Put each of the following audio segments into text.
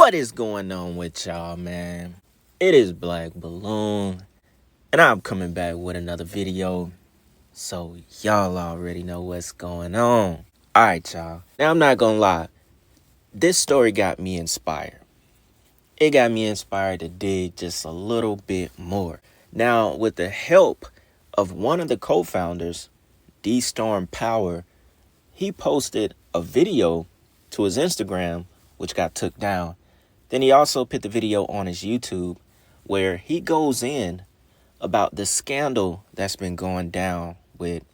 What is going on with y'all, man? It is Black Balloon, and I'm coming back with another video, so y'all already know what's going on. Alright, y'all. Now, I'm not gonna lie. This story got me inspired. It got me inspired to dig just a little bit more. Now, with the help of one of the co-founders, D-Storm Power, he posted a video to his Instagram, which got took down. Then he also put the video on his YouTube where he goes in about the scandal that's been going down with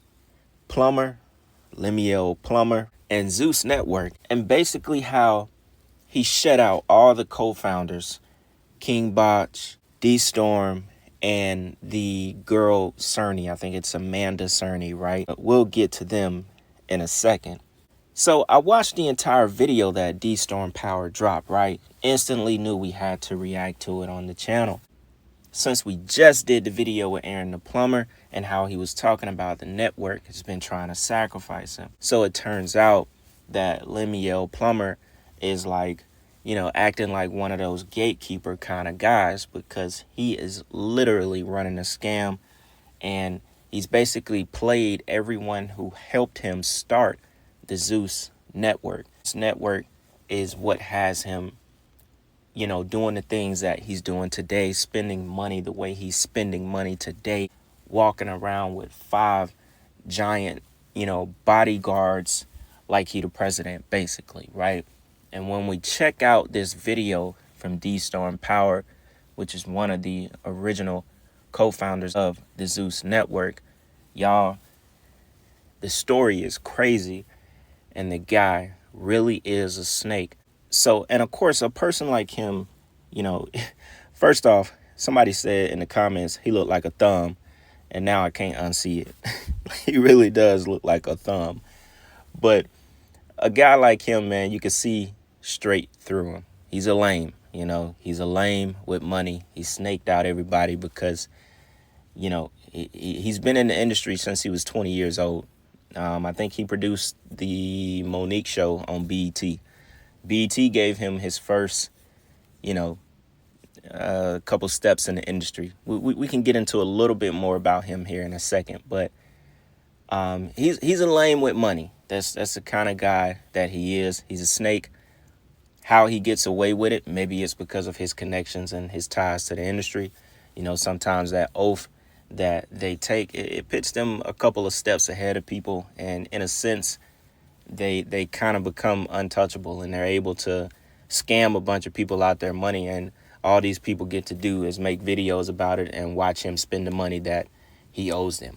Plumber, Lemuel Plumber, and Zeus Network, and basically how he shut out all the co-founders, King Botch, D-Storm, and the girl Cerny. I think it's Amanda Cerny, right? We'll get to them in a second. So I watched the entire video that D-Storm Power dropped, right? Instantly knew we had to react to it on the channel. Since we just did the video with Aaron the Plumber and how he was talking about the network has been trying to sacrifice him. So it turns out that Lemuel Plumber is like, acting like one of those gatekeeper kind of guys, because he is literally running a scam, and he's basically played everyone who helped him start the Zeus network. This network is what has him, doing the things that he's doing today, spending money the way he's spending money today, walking around with 5 giant, bodyguards like he the president, basically, right? And when we check out this video from D-Storm Power, which is one of the original co-founders of the Zeus network, y'all, the story is crazy. And the guy really is a snake. So, and of course, a person like him, first off, somebody said in the comments, he looked like a thumb. And now I can't unsee it. He really does look like a thumb. But a guy like him, man, you can see straight through him. He's a lame, he's a lame with money. He snaked out everybody because, he's been in the industry since he was 20 years old. I think he produced the Monique show on BET. BET gave him his first, couple steps in the industry. We can get into a little bit more about him here in a second, but he's a lame with money. That's the kind of guy that he is. He's a snake. How he gets away with it, maybe it's because of his connections and his ties to the industry. Sometimes that oath that they take, it puts them a couple of steps ahead of people, and in a sense they kind of become untouchable, and they're able to scam a bunch of people out their money, and all these people get to do is make videos about it and watch him spend the money that he owes them.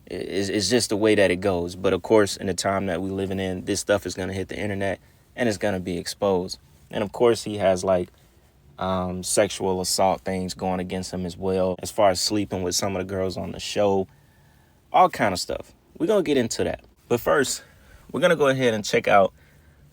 It's just the way that it goes. But of course, in the time that we're living in, this stuff is going to hit the internet and it's going to be exposed. And of course, he has like sexual assault things going against him as well, as far as sleeping with some of the girls on the show, all kind of stuff. We're going to get into that. But first, we're going to go ahead and check out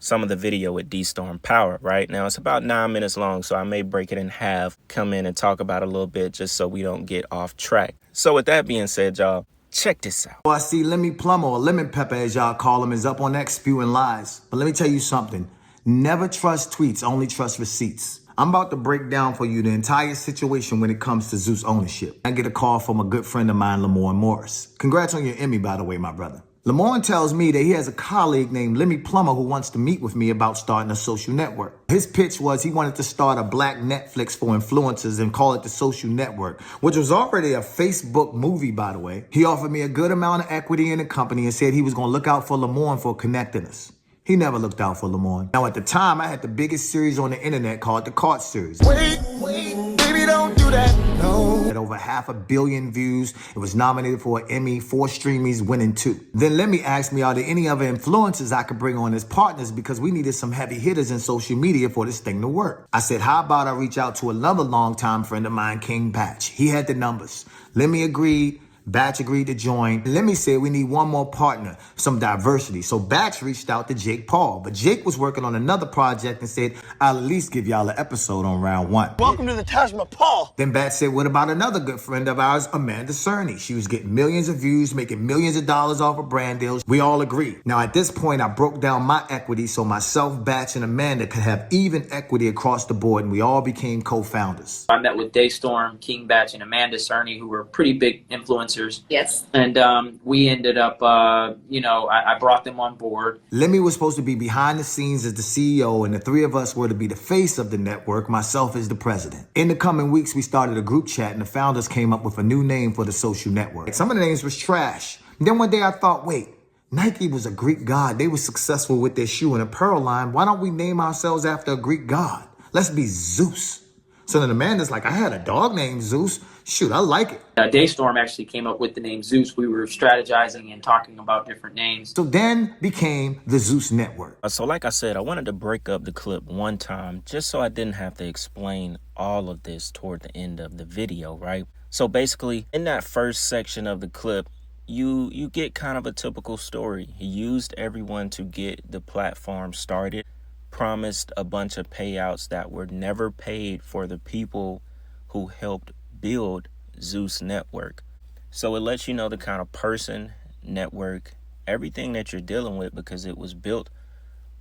some of the video with D-Storm Power, right? Now, it's about 9 minutes long, so I may break it in half, come in and talk about it a little bit just so we don't get off track. So with that being said, y'all, check this out. Well, I see Lemmy Plumber, or Lemon Pepper as y'all call him, is up on X spewing lies. But let me tell you something. Never trust tweets, only trust receipts. I'm about to break down for you the entire situation when it comes to Zeus ownership. I get a call from a good friend of mine, Lamorne Morris. Congrats on your Emmy, by the way, my brother. Lamorne tells me that he has a colleague named Lemmy Plumber who wants to meet with me about starting a social network. His pitch was he wanted to start a black Netflix for influencers and call it the Social Network, which was already a Facebook movie, by the way. He offered me a good amount of equity in the company and said he was going to look out for Lamorne for connecting us. He never looked out for Lamorne. Now, at the time, I had the biggest series on the internet called the Cart Series. Wait, baby, don't do that, no. Had over 500 million views. It was nominated for an Emmy, 4 Streamies, winning 2. Then Lemmy asked me, are there any other influencers I could bring on as partners, because we needed some heavy hitters in social media for this thing to work. I said, how about I reach out to another longtime friend of mine, King Patch? He had the numbers. Lemmy agreed. Batch agreed to join. Let me say we need one more partner, some diversity. So Batch reached out to Jake Paul, but Jake was working on another project and said, I'll at least give y'all an episode on round one. Welcome to the Taj Mahal. Then Batch said, what about another good friend of ours, Amanda Cerny? She was getting millions of views, making millions of dollars off of brand deals. We all agreed. Now at this point, I broke down my equity so myself, Batch, and Amanda could have even equity across the board, and we all became co-founders. I met with Daystorm, King Batch, and Amanda Cerny, who were pretty big influencers. Yes. And we ended up, I brought them on board. Lemmy was supposed to be behind the scenes as the CEO, and the three of us were to be the face of the network, myself as the president. In the coming weeks, we started a group chat, and the founders came up with a new name for the social network. Some of the names was trash. And then one day I thought, wait, Nike was a Greek god. They were successful with their shoe and apparel line. Why don't we name ourselves after a Greek god? Let's be Zeus. So then Amanda's like, I had a dog named Zeus. Shoot, I like it. Daystorm actually came up with the name Zeus. We were strategizing and talking about different names. So then became the Zeus Network. So like I said, I wanted to break up the clip one time just so I didn't have to explain all of this toward the end of the video, right? So basically, in that first section of the clip, you get kind of a typical story. He used everyone to get the platform started, promised a bunch of payouts that were never paid for the people who helped build Zeus Network. So it lets you know the kind of person, network, everything that you're dealing with, because it was built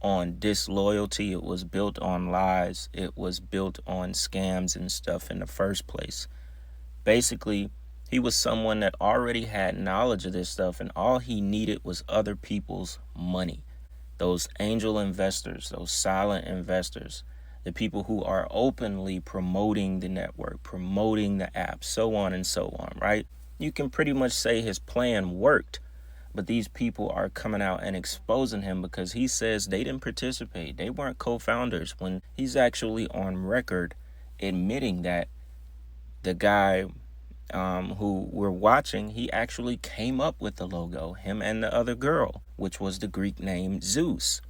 on disloyalty, it was built on lies, it was built on scams and stuff in the first place. Basically, he was someone that already had knowledge of this stuff, and all he needed was other people's money. Those angel investors, those silent investors, the people who are openly promoting the network, promoting the app, so on and so on, right? You can pretty much say his plan worked, but these people are coming out and exposing him because he says they didn't participate. They weren't co-founders, when he's actually on record admitting that the guy who we're watching, he actually came up with the logo, him and the other girl, which was the Greek name Zeus.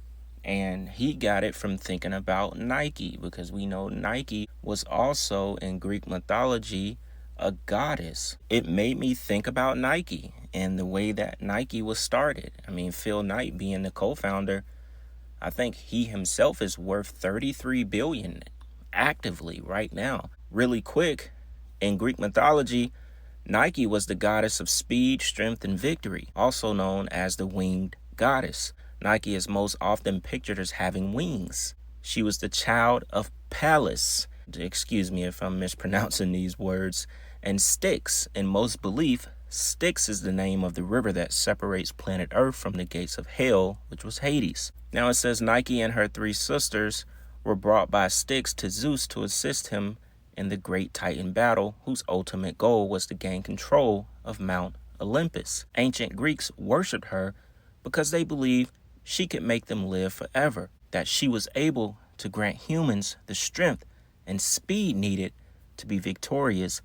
And he got it from thinking about Nike, because we know Nike was also in Greek mythology a goddess. It made me think about Nike and the way that Nike was started. I mean, Phil Knight being the co-founder, I think he himself is worth 33 billion actively right now. Really quick, in Greek mythology, Nike was the goddess of speed, strength, and victory, also known as the winged goddess. Nike is most often pictured as having wings. She was the child of Pallas, excuse me if I'm mispronouncing these words, and Styx. In most belief, Styx is the name of the river that separates planet Earth from the gates of hell, which was Hades. Now it says Nike and her three sisters were brought by Styx to Zeus to assist him in the great Titan battle, whose ultimate goal was to gain control of Mount Olympus. Ancient Greeks worshipped her because they believed she could make them live forever, that she was able to grant humans the strength and speed needed to be victorious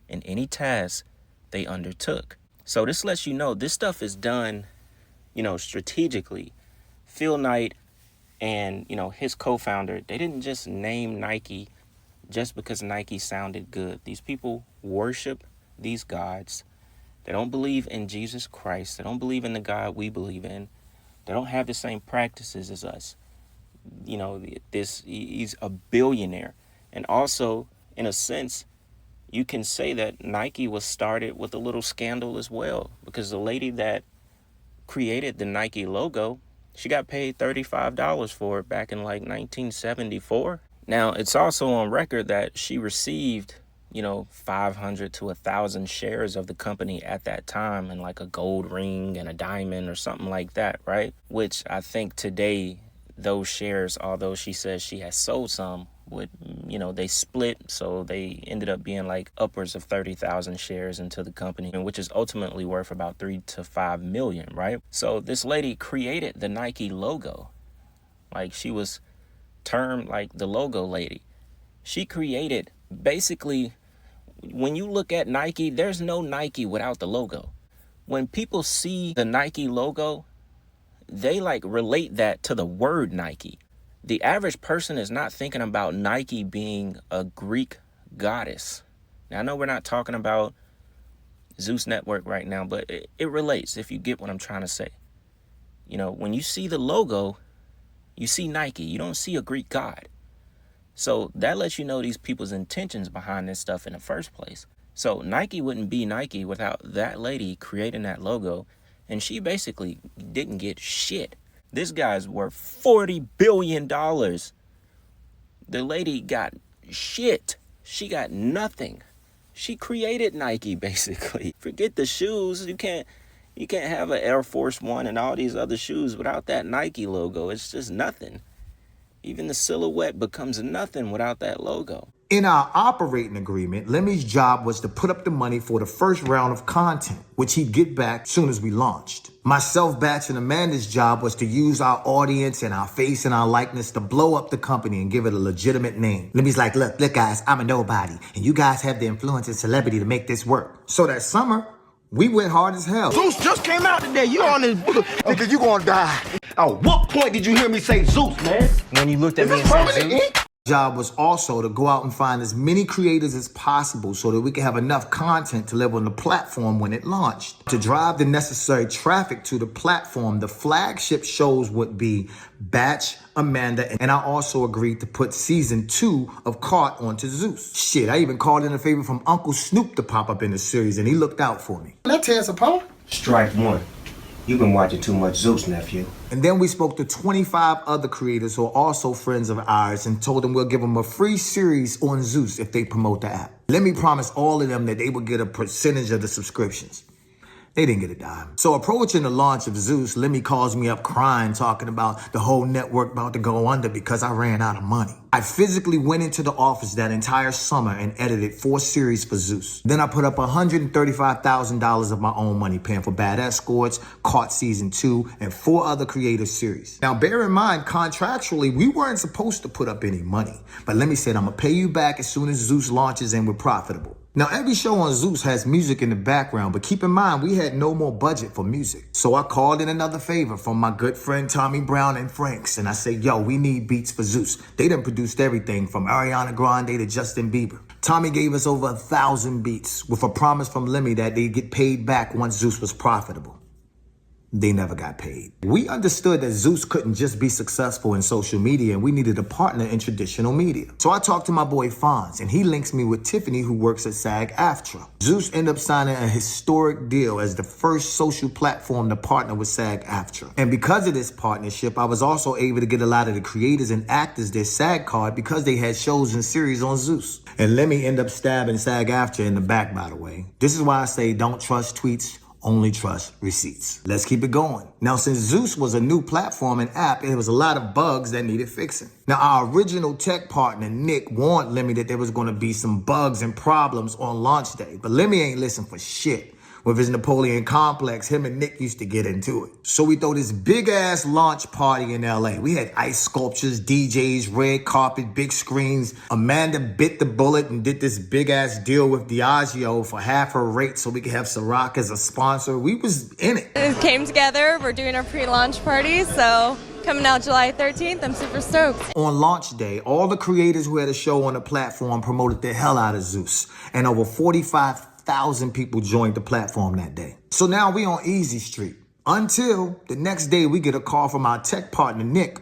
in any task they undertook. So this lets you know this stuff is done, strategically. Phil Knight and, his co-founder, they didn't just name Nike just because Nike sounded good. These people worship these gods. They don't believe in Jesus Christ. They don't believe in the God we believe in. They don't have the same practices as us. He's a billionaire. And also, in a sense, you can say that Nike was started with a little scandal as well, because the lady that created the Nike logo, she got paid $35 for it back in like 1974. Now, it's also on record that she received, 500 to 1,000 shares of the company at that time, and like a gold ring and a diamond or something like that, right? Which I think today, those shares, although she says she has sold some, they split, so they ended up being like upwards of 30,000 shares into the company, which is ultimately worth about 3 to 5 million, right? So this lady created the Nike logo. Like, she was termed like the logo lady. She created, basically, when you look at Nike, there's no Nike without the logo. When people see the Nike logo, they relate that to the word Nike. The average person is not thinking about Nike being a Greek goddess. Now, I know we're not talking about Zeus Network right now, but it relates if you get what I'm trying to say. You know, when you see the logo, you see Nike. You don't see a Greek god. So that lets you know these people's intentions behind this stuff in the first place. So Nike wouldn't be Nike without that lady creating that logo. And she basically didn't get shit. This guy's worth $40 billion. The lady got shit. She got nothing. She created Nike, basically. Forget the shoes. You can't have an Air Force One and all these other shoes without that Nike logo. It's just nothing. Even the silhouette becomes nothing without that logo. In our operating agreement, Lemmy's job was to put up the money for the first round of content, which he'd get back soon as we launched. Myself, Batch, and Amanda's job was to use our audience and our face and our likeness to blow up the company and give it a legitimate name. Lemmy's like, look guys, I'm a nobody, and you guys have the influence and celebrity to make this work. So that summer, we went hard as hell. Zeus just came out today. You on this nigga, you gonna die. At what point did you hear me say Zeus, man? When you looked at me and Is said this permanent Zeus? ink? Job was also to go out and find as many creators as possible so that we could have enough content to live on the platform when it launched. To drive the necessary traffic to the platform, the flagship shows would be Batch, Amanda, and I also agreed to put season 2 of Caught onto Zeus. Shit, I even called in a favor from Uncle Snoop to pop up in the series, and he looked out for me. That tears apart. Strike one. You've been watching too much Zeus, nephew. And then we spoke to 25 other creators who are also friends of ours and told them we'll give them a free series on Zeus if they promote the app. Let me promise all of them that they would get a percentage of the subscriptions. They didn't get a dime. So approaching the launch of Zeus, Lemmy calls me up crying, talking about the whole network about to go under because I ran out of money. I physically went into the office that entire summer and edited 4 series for Zeus. Then I put up $135,000 of my own money, paying for Bad Escorts, Caught Season 2, and 4 other creative series. Now, bear in mind, contractually, we weren't supposed to put up any money. But Lemmy said, I'm gonna pay you back as soon as Zeus launches and we're profitable. Now, every show on Zeus has music in the background, but keep in mind, we had no more budget for music. So I called in another favor from my good friend Tommy Brown and Franks, and I said, yo, we need beats for Zeus. They done produced everything from Ariana Grande to Justin Bieber. Tommy gave us over 1,000 beats with a promise from Lemmy that they'd get paid back once Zeus was profitable. They never got paid. We understood that Zeus couldn't just be successful in social media and we needed a partner in traditional media. So I talked to my boy Fonz and he links me with Tiffany who works at SAG-AFTRA. Zeus ended up signing a historic deal as the first social platform to partner with SAG-AFTRA. And because of this partnership, I was also able to get a lot of the creators and actors their SAG card because they had shows and series on Zeus. And let me end up stabbing SAG-AFTRA in the back, by the way. This is why I say don't trust tweets. Only trust receipts. Let's keep it going. Now, since Zeus was a new platform and app, there was a lot of bugs that needed fixing. Now, our original tech partner, Nick, warned Lemmy that there was going to be some bugs and problems on launch day. But Lemmy ain't listen for shit. With his Napoleon complex, him and Nick used to get into it. So we throw this big-ass launch party in LA. We had ice sculptures, DJs, red carpet, big screens. Amanda bit the bullet and did this big-ass deal with Diageo for half her rate so we could have Ciroc as a sponsor. We was in it. It came together. We're doing our pre-launch party, so coming out July 13th. I'm super stoked. On launch day, all the creators who had a show on the platform promoted the hell out of Zeus. And over 45,000 people joined the platform that day. So now we on Easy Street. Until the next day we get a call from our tech partner, Nick,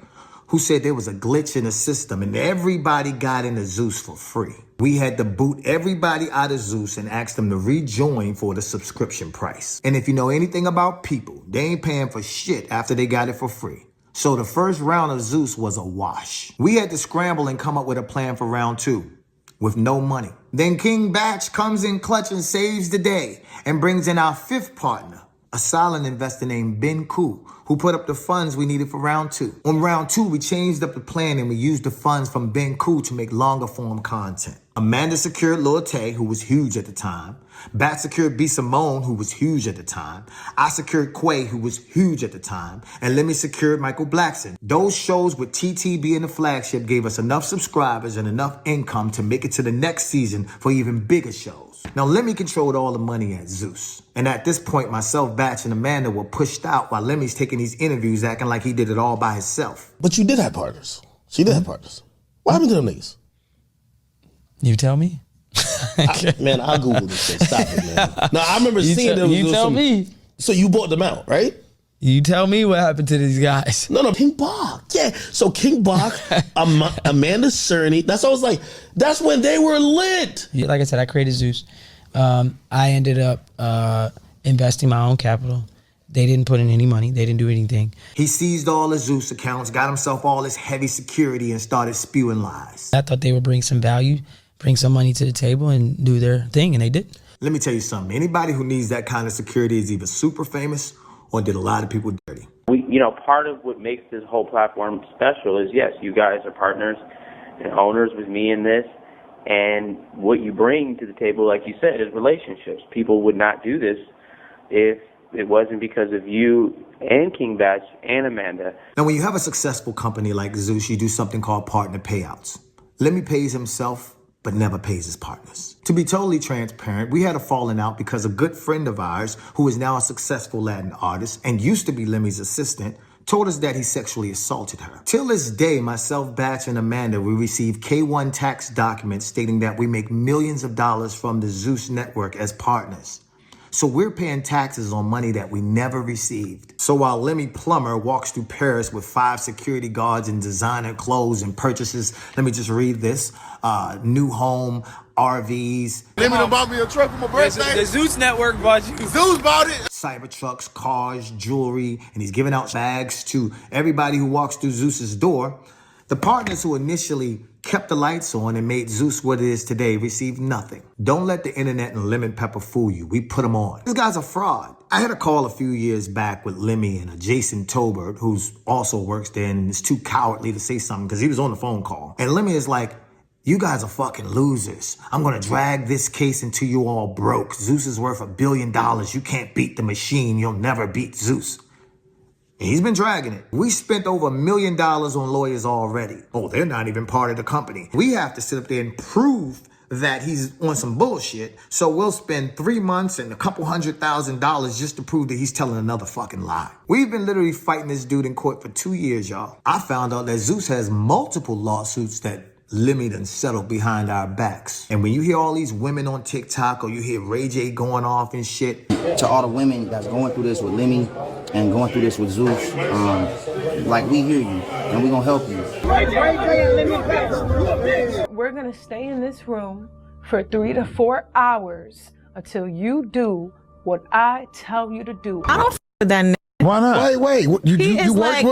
who said there was a glitch in the system and everybody got into Zeus for free. We had to boot everybody out of Zeus and ask them to rejoin for the subscription price. And if you know anything about people, they ain't paying for shit after they got it for free. So the first round of Zeus was a wash. We had to scramble and come up with a plan for round 2. With no money. Then King Batch comes in clutch and saves the day and brings in our 5th partner, a silent investor named Ben Koo, who put up the funds we needed for round 2. On round 2, we changed up the plan and we used the funds from Ben Koo to make longer form content. Amanda secured Lil Tay, who was huge at the time. Bat secured B. Simone, who was huge at the time. I secured Quay, who was huge at the time. And Lemmy secured Michael Blackson. Those shows with TT being the flagship gave us enough subscribers and enough income to make it to the next season for even bigger shows. Now, Lemmy controlled all the money at Zeus. And at this point, myself, Batch, and Amanda were pushed out while Lemmy's taking these interviews acting like he did it all by himself. But you did have partners. She did have partners. What happened to them niggas? You tell me. Man, I'll Google this shit. Stop it, man. No, I remember seeing them. You tell me. So you bought them out, right? You tell me what happened to these guys. No, King Bach. Yeah. So King Bach, Amanda Cerny. That's I was like, that's when they were lit. Yeah, like I said, I created Zeus. I ended up investing my own capital. They didn't put in any money. They didn't do anything. He seized all his Zeus accounts, got himself all this heavy security, and started spewing lies. I thought they would bring some value, bring some money to the table, and do their thing, and they did. Let me tell you something. Anybody who needs that kind of security is either super famous or did a lot of people dirty. Part of what makes this whole platform special is, yes, you guys are partners and owners with me in this. And what you bring to the table, like you said, is relationships. People would not do this if it wasn't because of you and King Batch and Amanda. Now, when you have a successful company like Zeus, you do something called partner payouts. Lemmy pays himself, but never pays his partners. To be totally transparent, we had a falling out because a good friend of ours, who is now a successful Latin artist and used to be Lemmy's assistant, told us that he sexually assaulted her. Till this day, myself, Batch, and Amanda, we receive K1 tax documents stating that we make millions of dollars from the Zeus network as partners. So we're paying taxes on money that we never received. So while Lemmy Plumber walks through Paris with 5 security guards and designer clothes and purchases, let me just read this, new home, RVs. Lemmy done bought me a truck for my birthday. The Zeus network bought you. Zeus bought it. Cybertrucks, cars, jewelry, and he's giving out bags to everybody who walks through Zeus's door. The partners who initially kept the lights on and made Zeus what it is today received nothing. Don't let the internet and lemon pepper fool you. We put them on. This guy's a fraud. I had a call a few years back with Lemmy and a Jason Tobert, who's also works there and is too cowardly to say something because he was on the phone call. And Lemmy is like, you guys are fucking losers. I'm gonna drag this case until you all broke. Zeus is worth $1 billion. You can't beat the machine. You'll never beat Zeus. And he's been dragging it. We spent over $1 million on lawyers already. Oh, they're not even part of the company. We have to sit up there and prove that he's on some bullshit. So we'll spend 3 months and a couple $100,000 just to prove that he's telling another fucking lie. We've been literally fighting this dude in court for 2 years, y'all. I found out that Zeus has multiple lawsuits that Lemmy done settled behind our backs. And when you hear all these women on TikTok or you hear Ray J going off and shit. To all the women that's going through this with Lemmy and going through this with Zeus, like, we hear you and we gonna help you. We're gonna stay in this room for 3 to 4 hours until you do what I tell you to do. I don't with that. Why not? Wait. You worked with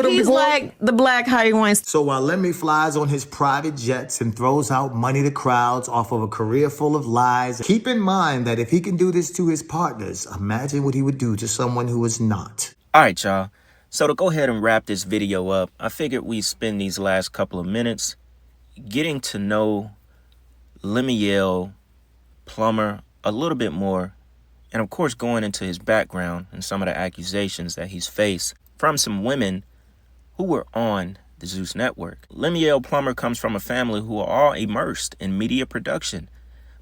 him he's before? like the Black Harvey Weinstein. So while Lemmy flies on his private jets and throws out money to crowds off of a career full of lies, keep in mind that if he can do this to his partners, imagine what he would do to someone who is not. All right, y'all. So to go ahead and wrap this video up, I figured we spend these last couple of minutes getting to know Lemuel Plummer a little bit more. And of course, going into his background and some of the accusations that he's faced from some women who were on the Zeus network. Lemuel Plummer comes from a family who are all immersed in media production.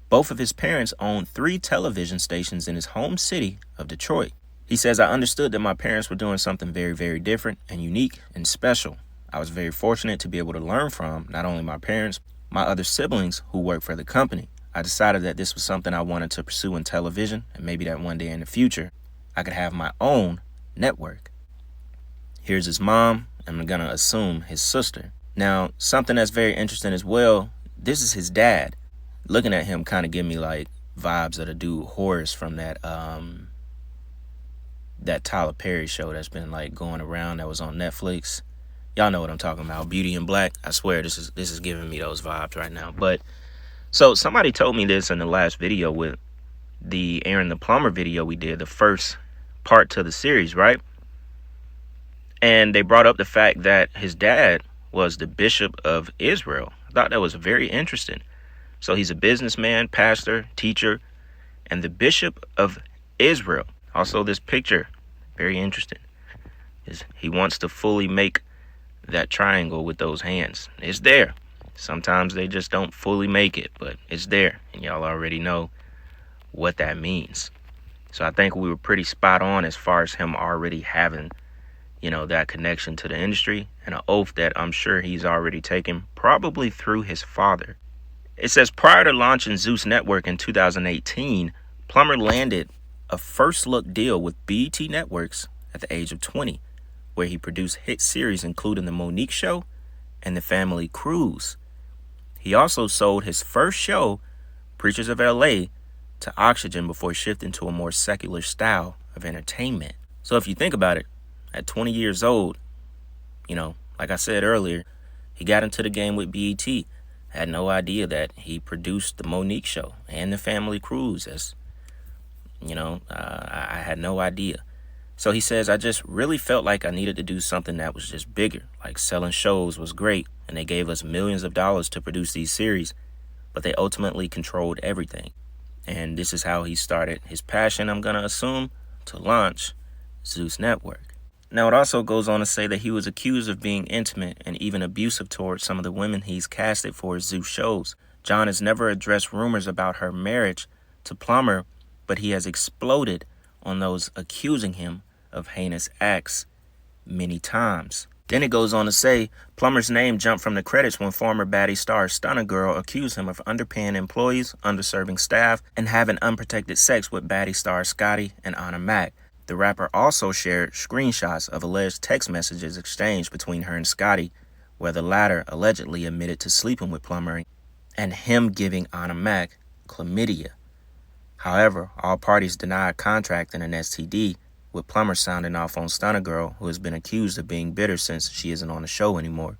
Both of his parents own 3 television stations in his home city of Detroit. He says, I understood that my parents were doing something very, very different and unique and special. I was very fortunate to be able to learn from not only my parents, my other siblings who work for the company. I decided that this was something I wanted to pursue in television, and maybe that one day in the future, I could have my own network. Here's his mom, and I'm gonna assume his sister. Now, something that's very interesting as well, this is his dad. Looking at him kind of give me like vibes of the dude Horace from that Tyler Perry show that's been like going around that was on Netflix. Y'all know what I'm talking about, Beauty in Black. I swear this is giving me those vibes right now. But so somebody told me this in the last video with the Aaron the Plumber video we did, the first part to the series, right? And they brought up the fact that his dad was the Bishop of Israel. I thought that was very interesting. So he's a businessman, pastor, teacher, and the Bishop of Israel. Also, this picture, very interesting, is he wants to fully make that triangle with those hands. It's there. Sometimes they just don't fully make it, but it's there. And y'all already know what that means. So I think we were pretty spot on as far as him already having, you know, that connection to the industry and an oath that I'm sure he's already taken, probably through his father. It says prior to launching Zeus Network in 2018, Plummer landed a first look deal with BET Networks at the age of 20, where he produced hit series including The Monique Show and The Family Cruise. He also sold his first show, Preachers of LA, to Oxygen before shifting to a more secular style of entertainment. So if you think about it, at 20 years old, like I said earlier, he got into the game with BET. Had no idea that he produced The Monique Show and The Family Cruise. I had no idea. So he says, I just really felt like I needed to do something that was just bigger. Like selling shows was great, and they gave us millions of dollars to produce these series, but they ultimately controlled everything. And this is how he started his passion, I'm going to assume, to launch Zeus Network. Now, it also goes on to say that he was accused of being intimate and even abusive towards some of the women he's casted for his Zeus shows. John has never addressed rumors about her marriage to Plummer, but he has exploded on those accusing him of heinous acts many times. Then it goes on to say, Plummer's name jumped from the credits when former baddie star Stunner Girl accused him of underpaying employees, underserving staff, and having unprotected sex with baddie stars Scotty and Anna Mac. The rapper also shared screenshots of alleged text messages exchanged between her and Scotty, where the latter allegedly admitted to sleeping with Plummer and him giving Anna Mac chlamydia. However, all parties denied contracting an STD, with Plummer sounding off on Stunner Girl, who has been accused of being bitter since she isn't on the show anymore.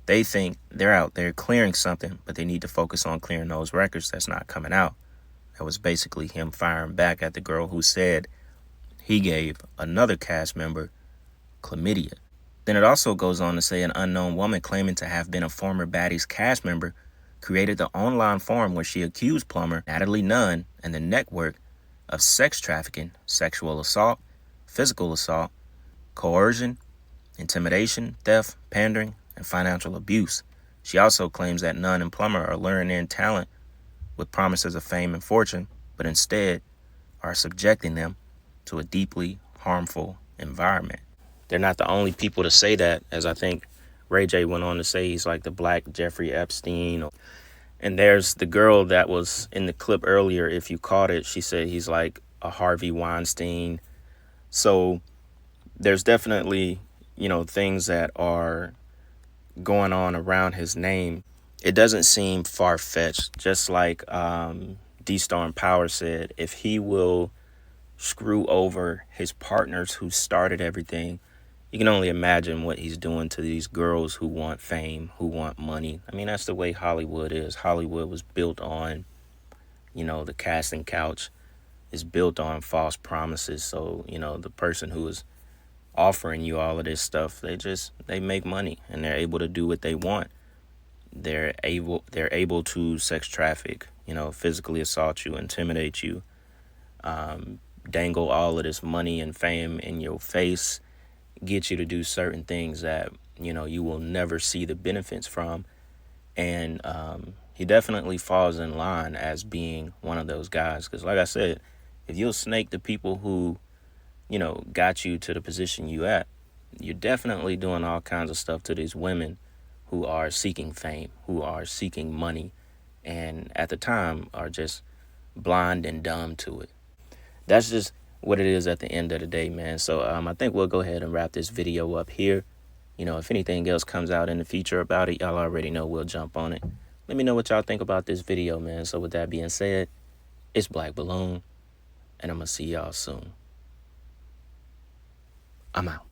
They think they're out there clearing something, but they need to focus on clearing those records that's not coming out. That was basically him firing back at the girl who said he gave another cast member chlamydia. Then it also goes on to say an unknown woman claiming to have been a former Baddie's cast member created the online forum where she accused Plummer, Natalie Nunn, and the network of sex trafficking, sexual assault, physical assault, coercion, intimidation, theft, pandering, and financial abuse. She also claims that Nunn and Plummer are luring in talent with promises of fame and fortune, but instead are subjecting them to a deeply harmful environment. They're not the only people to say that, as I think Ray J went on to say he's like the Black Jeffrey Epstein. And there's the girl that was in the clip earlier, if you caught it, she said he's like a Harvey Weinstein. So there's definitely, things that are going on around his name. It doesn't seem far-fetched, just like D-Storm Power said, if he will screw over his partners who started everything, you can only imagine what he's doing to these girls who want fame, who want money. I mean, that's the way Hollywood is. Hollywood was built on, the casting couch is built on false promises. So, the person who is offering you all of this stuff, they make money and they're able to do what they want. They're able to sex traffic, physically assault you, intimidate you, dangle all of this money and fame in your face, get you to do certain things that, you will never see the benefits from. And he definitely falls in line as being one of those guys. Because like I said, if you'll snake the people who, got you to the position you at, you're definitely doing all kinds of stuff to these women who are seeking fame, who are seeking money, and at the time are just blind and dumb to it. That's just what it is at the end of the day, man. So I think we'll go ahead and wrap this video up here. If anything else comes out in the future about it, y'all already know we'll jump on it. Let me know what y'all think about this video, man. So with that being said, it's Black Balloon, and I'm going to see y'all soon. I'm out.